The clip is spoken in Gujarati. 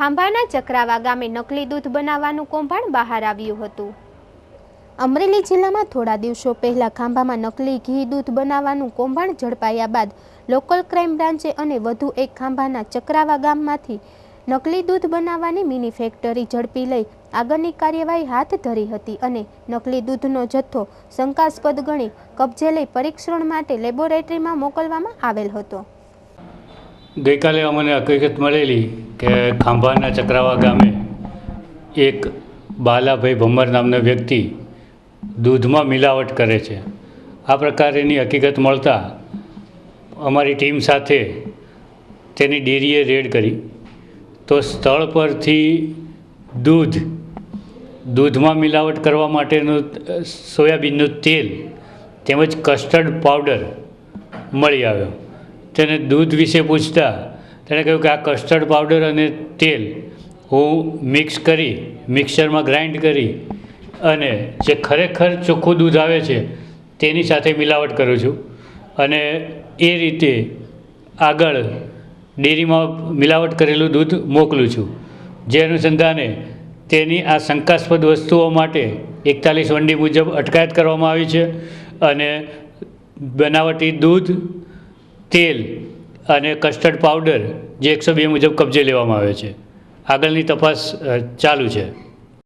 ખાંભાના ચક્રાવા ગામે નકલી દૂધ બનાવવાનું કૌભાંડ બહાર આવ્યું હતું। અમરેલી જિલ્લામાં થોડા દિવસો પહેલા ખાંભામાં નકલી ઘી દૂધ બનાવવાનું કૌભાંડ ઝડપાયા બાદ લોકલ ક્રાઇમ બ્રાન્ચે અને વધુ એક ખાંભાના ચક્રાવા ગામમાંથી નકલી દૂધ બનાવવાની મિની ફેક્ટરી ઝડપી લઈ આગળની કાર્યવાહી હાથ ધરી હતી અને નકલી દૂધનો જથ્થો શંકાસ્પદ ગણી કબજે લઈ પરીક્ષણ માટે લેબોરેટરીમાં મોકલવામાં આવેલ હતો। ગઈકાલે અમને હકીકત મળેલી કે ખાંભાના ચક્રાવા ગામે એક બાલાભાઈ ભમ્મર નામના વ્યક્તિ દૂધમાં મિલાવટ કરે છે। આ પ્રકારની હકીકત મળતા અમારી ટીમ સાથે તેની ડેરીએ રેડ કરી તો સ્થળ પરથી દૂધમાં મિલાવટ કરવા માટેનું સોયાબીનનું તેલ તેમજ કસ્ટર્ડ પાવડર મળી આવ્યો। તેને દૂધ વિશે પૂછતા તેણે કહ્યું કે આ કસ્ટર્ડ પાવડર અને તેલ હું મિક્સરમાં ગ્રાઇન્ડ કરી અને જે ખરેખર ચોખ્ખું દૂધ આવે છે તેની સાથે મિલાવટ કરું છું અને એ રીતે આગળ ડેરીમાં મિલાવટ કરેલું દૂધ મોકલું છું। જે અનુસંધાને તેની આ શંકાસ્પદ વસ્તુઓ માટે 41 વંડી મુજબ અટકાયત કરવામાં આવી છે અને બનાવટી દૂધ, તેલ અને કસ્ટર્ડ પાવડર જે 102 મુજબ કબજે લેવામાં આવે છે। આગળની તપાસ ચાલુ છે।